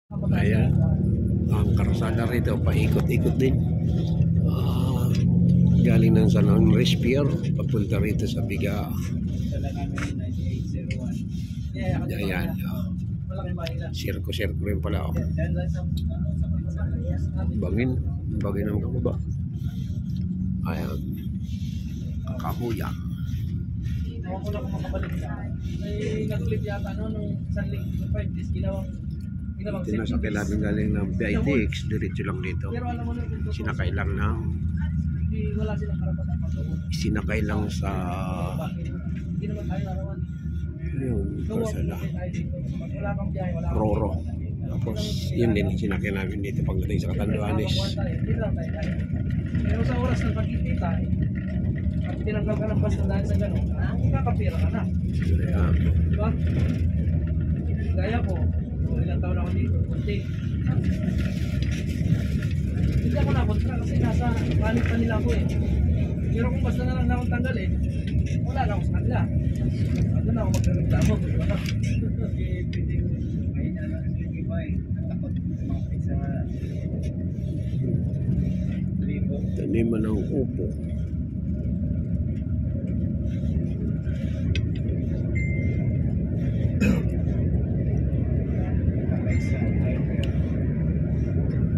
Ayan, ang karsada rito paikot-ikot din. Galing ng San Andres Pier papunta rito sa Biga. Ayan, sirko-sirko rin pala. Bangin ang kababa. Ayan, kahuya. Ako na kung makabalik na. May nag-clip yata nung isang link, 5 days, ginawang Ito na sa kailangan galing ng PITX, diretso lang dito. pero alam mo na, Sinakay lang ng wala silang karapatan pag-uwi. sinakay lang sa Hindi naman tayo larawan. yun, karsada. Wala kang biyahe, wala kang Roro. Tapos yun din sinakay namin dito pagdating sa Catanduanes. Dito lang tayo tayo. Pero sa oras ng pagkikita, at tinanggal ka ng basta dahil sa gano'n, kakapira ka na. Ayan. Diba? Gaya ko, ilang taon ako dito, kunti. Hindi ako nakontra kasi nasa panik pa nila ako eh. Pero kung basta na lang akong tanggalin, wala na ako sa kanila. Ano na ako magreklamo. Taniman ng upo.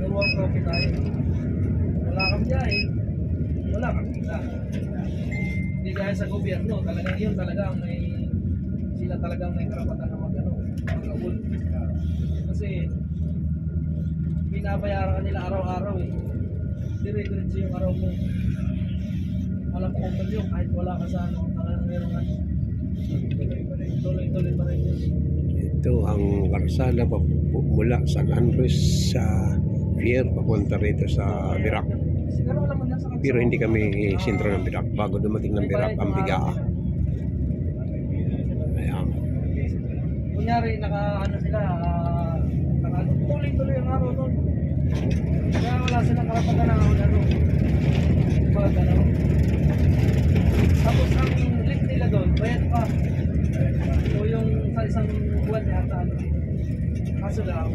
Pero ang profit tayo. Wala kang biyahe, wala kang kita. Hindi gaya sa gobyerno, talagang yun talagang sila talagang may karapatan na mag-abot. Kasi binabayaran ka nila araw-araw eh. Dire-diretso yung araw mo. Alam ko kung yun, kahit wala ka sa merong tuloy-tuloy pa rin yun. Ito ang karsada mula San Andres sa Pier papunta rito sa Birac. Siguro alam mo na sa Pero hindi kami sentro ng Birac. Bago dumating ng Birac ang Biga. Ayan. kunyari tuloy-tuloy ang araw doon. Kaya wala silang karapatan na diba, gano'n. Tapos ang lift nila doon, bayad pa. So yung sa isang buwan yata, kaso lang,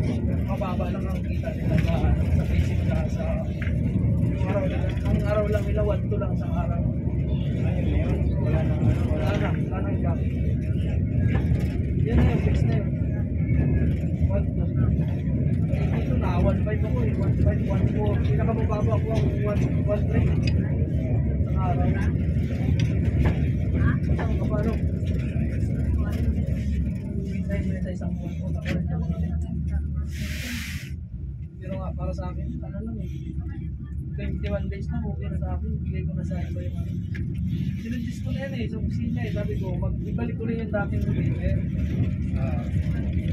mababa lang ang kita nila sa basic na sa araw lang. Ang araw lang nila, 1-2 lang sa araw. Wala na iba. Yan na yung fix na yun. 1-2. Dito na, 1.5 ako eh. 1.5, 1.4. Pinakamababa ko ang 1.3 sa araw. Ang kapano? Minsan sa isang buwan ko. Pero nga, para sa akin, ano lang eh. 21 days na, okay na sa akin. Bigay ko na sa iba yung ano. Sinadjust ko na yan eh, sa kusina eh. Sabi ko, ibalik ko rin yung dating routine.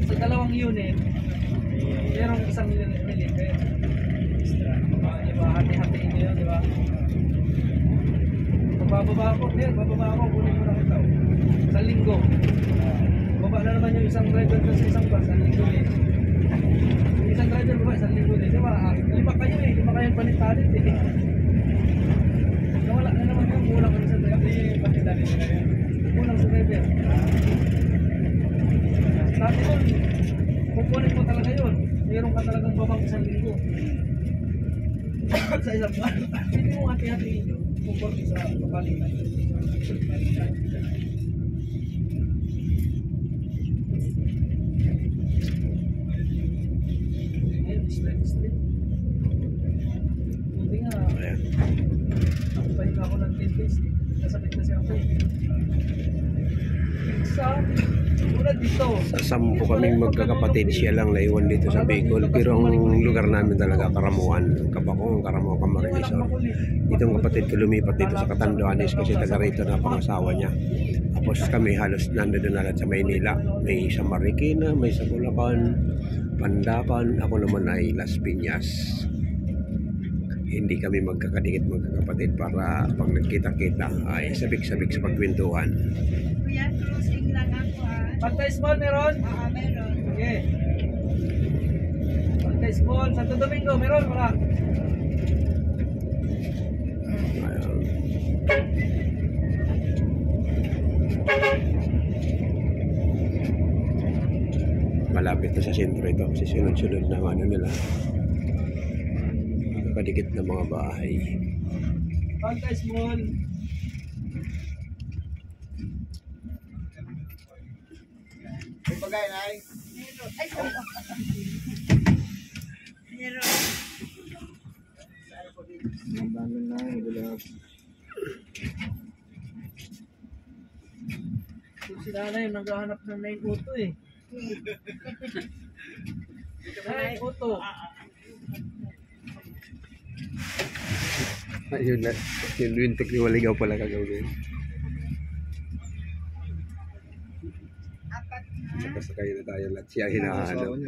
Sa dalawang unit, merong isang milliliter. Diba, hati-hatiin nyo yun, diba? Bababa ako, kunin mo na kita. Sa linggo. Baba na naman yung isang driver sa isang bus, sa linggo eh. Isang driver baba, isang linggo eh. Diba, lima kayo eh, lima kayong palit-palit eh. Nawala na naman yung kulang sa driver. Kulang sa driver. Sabi ko, kukunin mo talaga yun. Meron ka talagang babang isang linggo. Sa isang buwan. Hindi mo hati-hatiin yun. Kukunin sa kapalitan. Ayun, straight. Buti nga. Pahinga ako ng 10 days. Nasabit kasi ako. Una dito. Sa 10 kaming magkakapatid, siya lang naiwan dito sa Bicol. Pero ang lugar namin talaga Karamuan. Kabakong, Karamuan, Camarines. Itong kapatid ko lumipat dito sa Catanduanes kasi taga rito na pangasawa niya. Tapos kami halos nandun na lahat sa Maynila. May sa Marikina, may sa Bulacan, Pandacan. Ako naman ay Las Piñas. Hindi kami magkakadikit magkakapatid para pag nagkita-kita ay sabik-sabik sa pagkwentuhan. Kuya, closing lang ako Pantay small meron? meron. Okay. Pantay small. Santo Domingo meron? Wala. Malapit malapit na sa sentro ito kasi sunod-sunod na ano nila. Kadikit na mga bahay. Pagka small. May pagkain ay. Meron. Ay, sorry. Meron. Si nanay naghahanap ng 9 auto eh. 9 auto. Ayun na. Yung wintik ni Waligaw pala kagawin. Apat na. Sakasakay na tayo lahat. Siya hinahanap.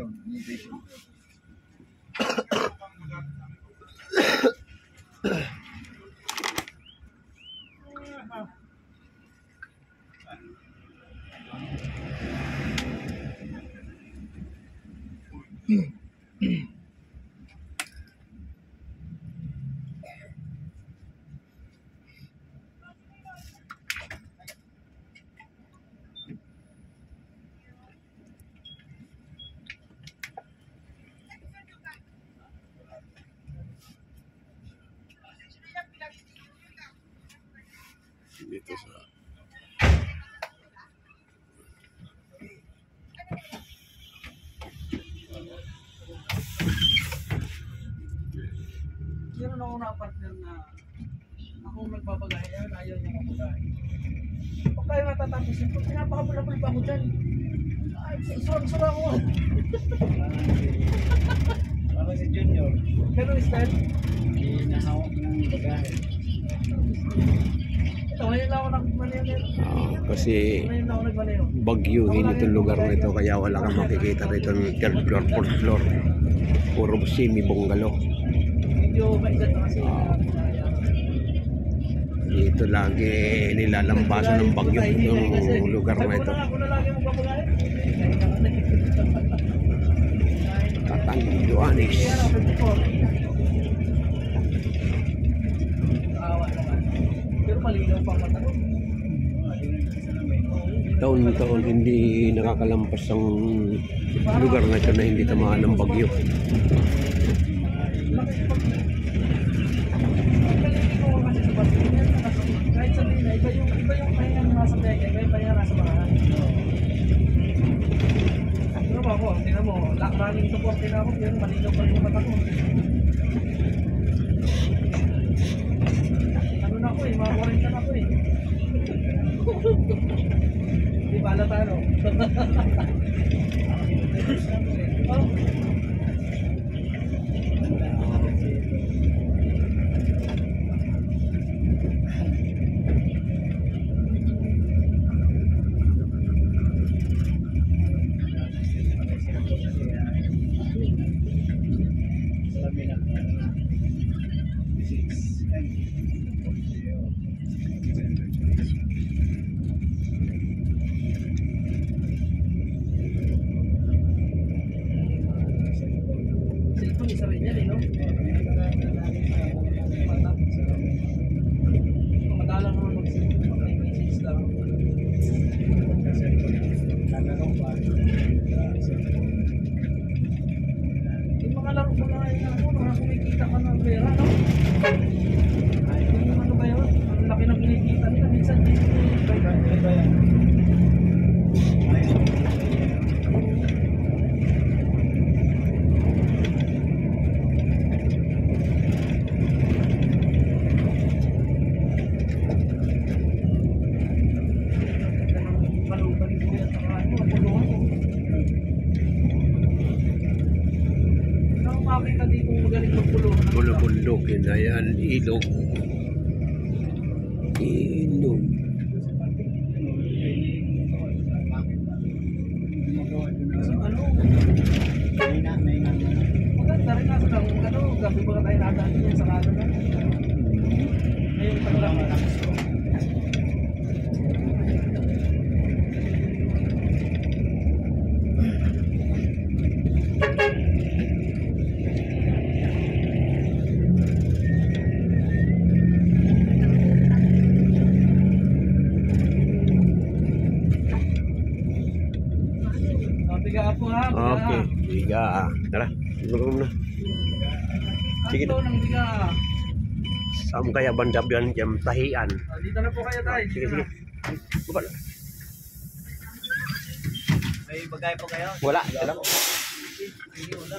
Dito sa Meron ako na partner na ako magpapagaya, ayaw niya magpapagaya. Pag kayo matatapos ito, pinapakabulabul pa ako dyan. Ay, sorry ako. Parang si Junior. Ganun style. Hinahawak ng bagahe. Ito, ngayon lang ako nagmanayo. kasi Ngayon lang ako nagmanayo. bagyuhin itong lugar na ito kaya wala kang makikita rito ng third floor, fourth floor. Puro semi-bungalow. Medyo maigat na kasi. Dito lagi nilalampasan ng bagyo yung lugar na ito. Ako na lagi magpapagaya. Catanduanes. Kaya ako, 54. Awa naman. Pero malinaw pa mata ko. Taon-taon hindi nakakalampas ang lugar na ito na hindi tamaan ng bagyo. Kahit sabihin na, iba yung pahinga ng nasa teke, iba yung pahinga nasa bahay. Pero ba ako, tingnan mo, running support din ako, pero malinaw pa rin yung mata ko. Ano na ako eh, mga 40 na ako eh. Di ba alata ano? Oh. Cellphone isa rin yan eh, no? Madalang naman mag-cellphone, mag-message lang. Yung mga laro ko na yun ako, mga kumikita ka ng pera, no? Yung ano ba yun? Ang laki ng kinikita nila, minsan din. Makita dito magaling magpuluhan. Bulubundukin na yan, ilog. Ilog. Ano? Maganda rin nasa lang, ano, gabi ba tayo nadaan yun sa kado na? Ngayong tanggap na. Biga po ha. Opo. Biga. Tara, tulungan mo na. Sige Ato ng biga. Saan kaya bandab yan? Yung tahian. Dito na po kayo tayo. Sige, sige. Baba. May bagay po kayo? Wala. Wala. Sige, wala.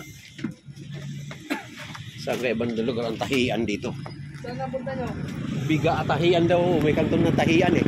Saan kaya bandab lugar ang tahian dito? Saan napunta nyo? Biga at tahian daw. May kanton na tahian eh.